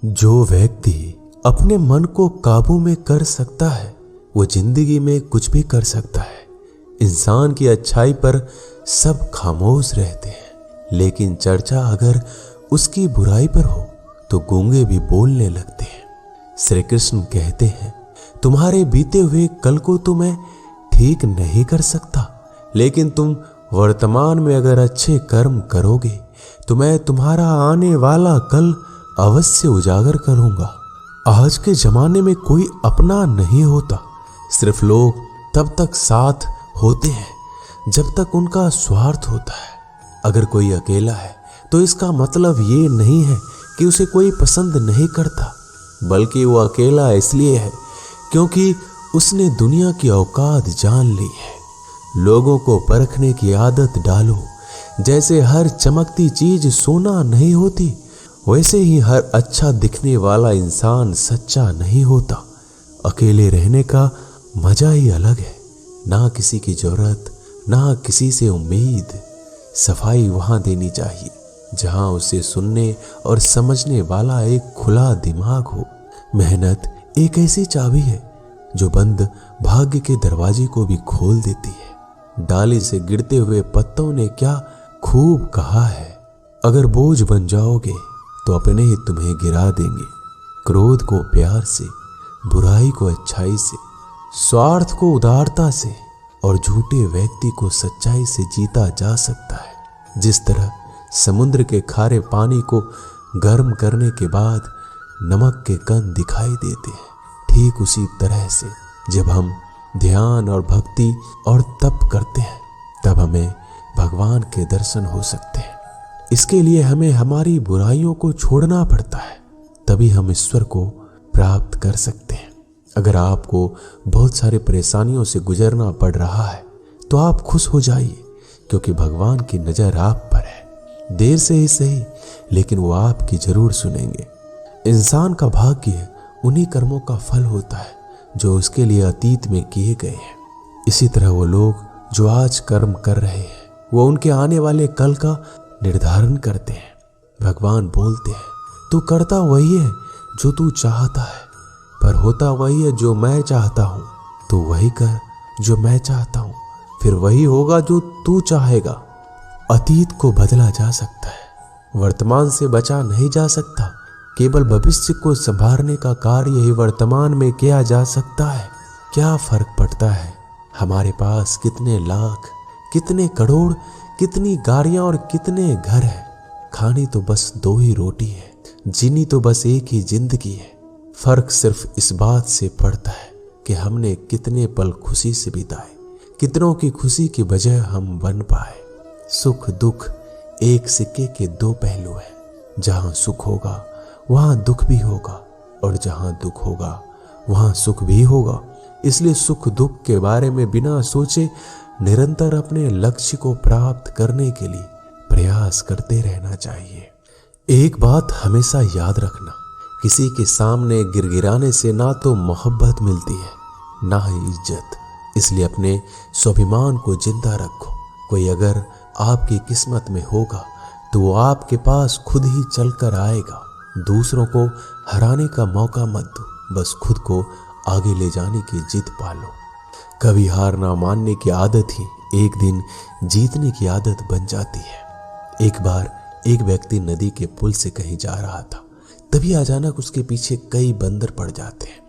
जो व्यक्ति अपने मन को काबू में कर सकता है वो जिंदगी में कुछ भी कर सकता है। इंसान की अच्छाई पर सब खामोश रहते हैं, लेकिन चर्चा अगर उसकी बुराई पर हो तो गूंगे भी बोलने लगते हैं। श्री कृष्ण कहते हैं, तुम्हारे बीते हुए कल को तो मैं ठीक नहीं कर सकता, लेकिन तुम वर्तमान में अगर अच्छे कर्म करोगे तो मैं तुम्हारा आने वाला कल अवश्य उजागर करूंगा। आज के जमाने में कोई अपना नहीं होता, सिर्फ लोग तब तक साथ होते हैं जब तक उनका स्वार्थ होता है। अगर कोई अकेला है तो इसका मतलब ये नहीं है कि उसे कोई पसंद नहीं करता, बल्कि वो अकेला इसलिए है क्योंकि उसने दुनिया की औकात जान ली है। लोगों को परखने की आदत डालो। जैसे हर चमकती चीज सोना नहीं होती, वैसे ही हर अच्छा दिखने वाला इंसान सच्चा नहीं होता। अकेले रहने का मजा ही अलग है, ना किसी की जरूरत, ना किसी से उम्मीद। सफाई वहां देनी चाहिए जहां उसे सुनने और समझने वाला एक खुला दिमाग हो। मेहनत एक ऐसी चाबी है जो बंद भाग्य के दरवाजे को भी खोल देती है। डाली से गिरते हुए पत्तों ने क्या खूब कहा है, अगर बोझ बन जाओगे तो अपने ही तुम्हें गिरा देंगे। क्रोध को प्यार से, बुराई को अच्छाई से, स्वार्थ को उदारता से और झूठे व्यक्ति को सच्चाई से जीता जा सकता है। जिस तरह समुद्र के खारे पानी को गर्म करने के बाद नमक के कण दिखाई देते हैं, ठीक उसी तरह से जब हम ध्यान और भक्ति और तप करते हैं तब हमें भगवान के दर्शन हो सकते हैं। इसके लिए हमें हमारी बुराइयों को छोड़ना पड़ता है, तभी हम ईश्वर को प्राप्त कर सकते हैं। अगर आपको बहुत सारे परेशानियों से गुजरना पड़ रहा है तो आप खुश हो जाइए, क्योंकि भगवान की नजर आप पर है। देर से ही सही, लेकिन वो आपकी जरूर सुनेंगे। इंसान का भाग्य उन्हीं कर्मों का फल होता है जो उसके लिए अतीत में किए गए हैं। इसी तरह वो लोग जो आज कर्म कर रहे हैं वो उनके आने वाले कल का निर्धारण करते हैं। भगवान बोलते हैं, तू करता वही है जो तू चाहता है, पर होता वही है जो मैं चाहता हूं। तू वही कर जो मैं चाहता हूं, फिर वही होगा जो तू चाहेगा। अतीत को बदला जा सकता है, वर्तमान से बचा नहीं जा सकता। केवल भविष्य को संभालने का कार्य ही वर्तमान में किया जा सकता है। क्या फर्क पड़ता है हमारे पास कितने लाख, कितने करोड़, कितनी गाड़ियां और कितने घर हैं। खानी तो बस 2 ही रोटी है, जीनी तो बस एक ही जिंदगी है। फर्क सिर्फ इस बात से पड़ता है कि हमने कितने पल खुशी से बिताए, कितनों की खुशी की वजह हम बन पाए। सुख दुख एक सिक्के के 2 पहलू हैं। जहां सुख होगा वहां दुख भी होगा, और जहां दुख होगा वहां सुख भी होगा। इसलिए सुख दुख के बारे में बिना सोचे निरंतर अपने लक्ष्य को प्राप्त करने के लिए प्रयास करते रहना चाहिए। एक बात हमेशा याद रखना, किसी के सामने गिड़गिड़ाने से ना तो मोहब्बत मिलती है ना ही इज्जत। इसलिए अपने स्वाभिमान को जिंदा रखो। कोई अगर आपकी किस्मत में होगा तो वो आपके पास खुद ही चलकर आएगा। दूसरों को हराने का मौका मत दो, बस खुद को आगे ले जाने की जिद पालो। कभी हार ना मानने की आदत ही एक दिन जीतने की आदत बन जाती है। एक बार एक व्यक्ति नदी के पुल से कहीं जा रहा था, तभी अचानक उसके पीछे कई बंदर पड़ जाते हैं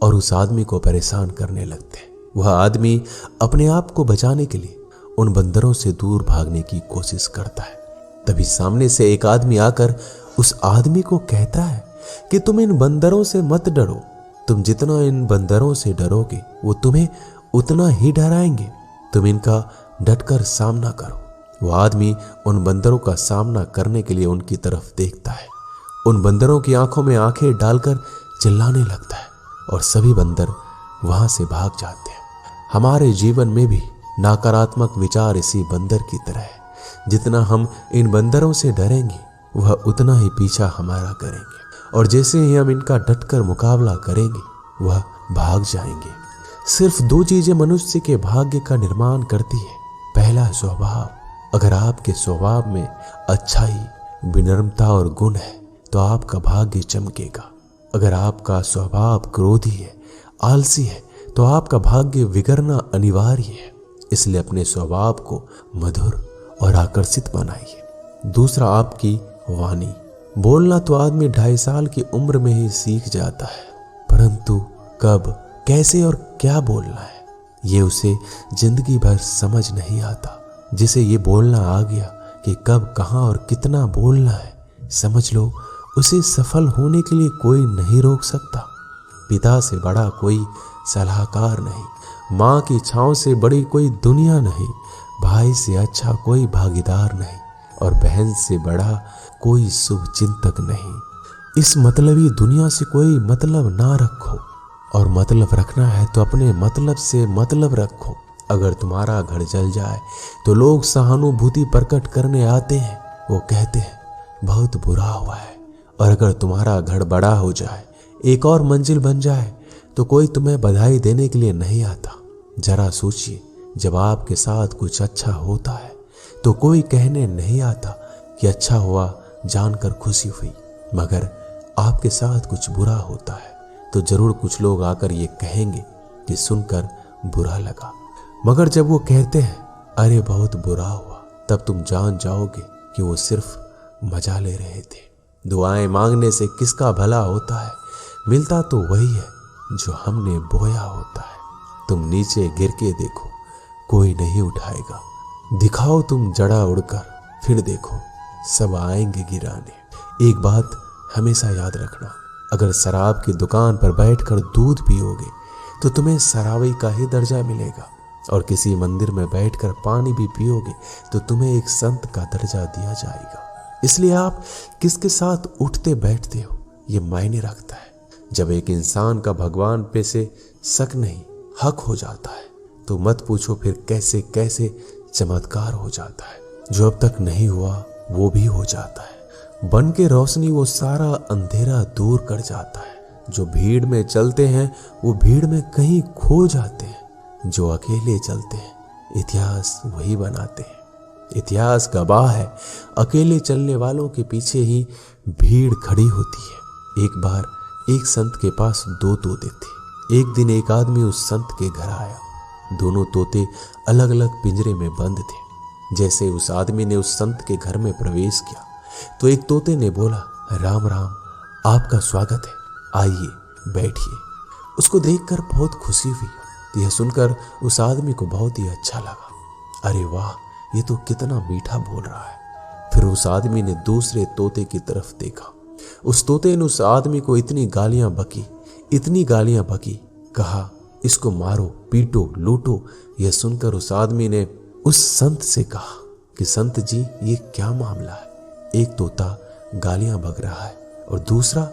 और उस आदमी को परेशान करने लगते हैं। वह आदमी अपने आप को बचाने के लिए उन बंदरों से दूर भागने की कोशिश करता है। तभी सामने से एक आदमी आकर उस आदमी को कहता है कि तुम इन बंदरों से मत डरो, तुम जितना इन बंदरों से डरोगे वो तुम्हें उतना ही डराएंगे। तुम इनका डटकर सामना करो। वो आदमी उन बंदरों का सामना करने के लिए उनकी तरफ देखता है। उन बंदरों की आंखों में आंखें डालकर चिल्लाने लगता है और सभी बंदर वहां से भाग जाते हैं। हमारे जीवन में भी नकारात्मक विचार इसी बंदर की तरह है। जितना हम इन बंदरों से डरेंगे वह उतना ही पीछा हमारा करेंगे, और जैसे ही हम इनका डटकर मुकाबला करेंगे वह भाग जाएंगे। सिर्फ 2 चीजें मनुष्य के भाग्य का निर्माण करती है। पहला स्वभाव। अगर आपके स्वभाव में अच्छाई, विनम्रता और गुण है तो आपका भाग्य चमकेगा। अगर आपका स्वभाव क्रोधी है, आलसी है, तो आपका भाग्य बिगड़ना अनिवार्य है। इसलिए अपने स्वभाव को मधुर और आकर्षित बनाइए। दूसरा, आपकी वाणी। बोलना तो आदमी 2.5 साल की उम्र में ही सीख जाता है, परंतु कब, कैसे और क्या बोलना है ये उसे जिंदगी भर समझ नहीं आता। जिसे ये बोलना आ गया कि कब, कहाँ और कितना बोलना है, समझ लो उसे सफल होने के लिए कोई नहीं रोक सकता। पिता से बड़ा कोई सलाहकार नहीं, माँ की छाँव से बड़ी कोई दुनिया नहीं, भाई से अच्छा कोई भागीदार नहीं और बहन से बड़ा कोई शुभ चिंतक नहीं। इस मतलबी दुनिया से कोई मतलब ना रखो, और मतलब रखना है तो अपने मतलब से मतलब रखो। अगर तुम्हारा घर जल जाए तो लोग सहानुभूति प्रकट करने आते हैं, वो कहते हैं बहुत बुरा हुआ है। और अगर तुम्हारा घर बड़ा हो जाए, एक और मंजिल बन जाए, तो कोई तुम्हें बधाई देने के लिए नहीं आता। जरा सोचिए, जब आपके साथ कुछ अच्छा होता है तो कोई कहने नहीं आता कि अच्छा हुआ, जानकर खुशी हुई। मगर आपके साथ कुछ बुरा होता है तो जरूर कुछ लोग आकर ये कहेंगे कि सुनकर बुरा लगा। मगर जब वो कहते हैं अरे बहुत बुरा हुआ, तब तुम जान जाओगे कि वो सिर्फ मजा ले रहे थे। दुआएं मांगने से किसका भला होता है, मिलता तो वही है जो हमने बोया होता है। तुम नीचे गिर के देखो, कोई नहीं उठाएगा। दिखाओ तुम जड़ा उड़कर, फिर देखो सब आएंगे गिराने। एक बात हमेशा याद रखना, अगर शराब की दुकान पर बैठकर दूध पियोगे तो तुम्हें शराबी का ही दर्जा मिलेगा, और किसी मंदिर में बैठकर पानी भी पियोगे तो तुम्हें एक संत का दर्जा दिया जाएगा। इसलिए आप किसके साथ उठते बैठते हो ये मायने रखता है। जब एक इंसान का भगवान पे से शक नहीं हक हो जाता है तो मत पूछो फिर कैसे कैसे चमत्कार हो जाता है। जो अब तक नहीं हुआ वो भी हो जाता है। बन के रोशनी वो सारा अंधेरा दूर कर जाता है। जो भीड़ में चलते हैं वो भीड़ में कहीं खो जाते हैं। जो अकेले चलते हैं इतिहास वही बनाते हैं। इतिहास गवाह है, अकेले चलने वालों के पीछे ही भीड़ खड़ी होती है। एक बार एक संत के पास 2 तोते थे। एक दिन एक आदमी उस संत के घर आया। दोनों तोते अलग अलग पिंजरे में बंद थे। जैसे उस आदमी ने उस संत के घर में प्रवेश किया तो एक तोते ने बोला, राम राम, आपका स्वागत है, आइए बैठिए। उसको देखकर बहुत खुशी हुई। यह सुनकर उस आदमी को बहुत ही अच्छा लगा। अरे वाह, ये तो कितना मीठा बोल रहा है। फिर उस आदमी ने दूसरे तोते की तरफ देखा। उस तोते ने उस आदमी को इतनी गालियां बकी, कहा इसको मारो, पीटो, लूटो। यह सुनकर उस आदमी ने उस संत से कहा कि संत जी ये क्या मामला है? एक तोता गालियां बक रहा है और दूसरा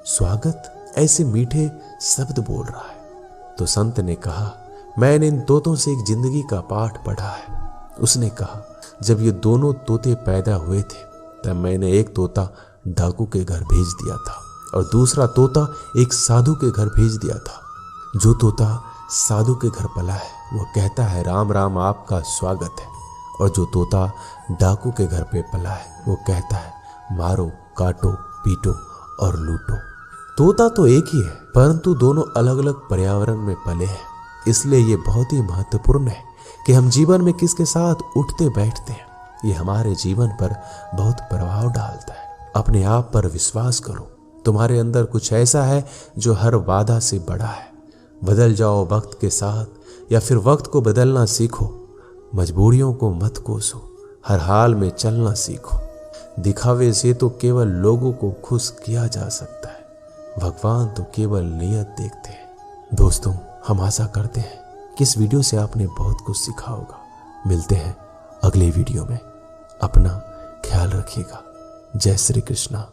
स्वागत ऐसे मीठे शब्द बोल रहा है। तो संत ने कहा, मैंने इन तोतों से एक जिंदगी का पाठ पढ़ा है। उसने कहा, जब ये दोनों तोते पैदा हुए थे तब मैंने एक तोता डाकू के घर भेज दिया था और दूसरा तोता एक साधु के घर भेज दिया था। जो तोता साधु के घर पला है वो कहता है राम राम, आपका स्वागत है, और जो तोता डाकू के घर पे पला है वो कहता है मारो, काटो, पीटो और लूटो। तोता तो एक ही है, परंतु दोनों अलग अलग पर्यावरण में पले हैं। इसलिए ये बहुत ही महत्वपूर्ण है कि हम जीवन में किसके साथ उठते बैठते हैं। ये हमारे जीवन पर बहुत प्रभाव डालता है। अपने आप पर विश्वास करो। तुम्हारे अंदर कुछ ऐसा है जो हर बाधा से बड़ा है। बदल जाओ वक्त के साथ, या फिर वक्त को बदलना सीखो। मजबूरियों को मत कोसो, हर हाल में चलना सीखो। दिखावे से तो केवल लोगों को खुश किया जा सकता है, भगवान तो केवल नियत देखते हैं। दोस्तों, हम आशा करते हैं कि इस वीडियो से आपने बहुत कुछ सीखा होगा। मिलते हैं अगले वीडियो में। अपना ख्याल रखिएगा। जय श्री कृष्णा।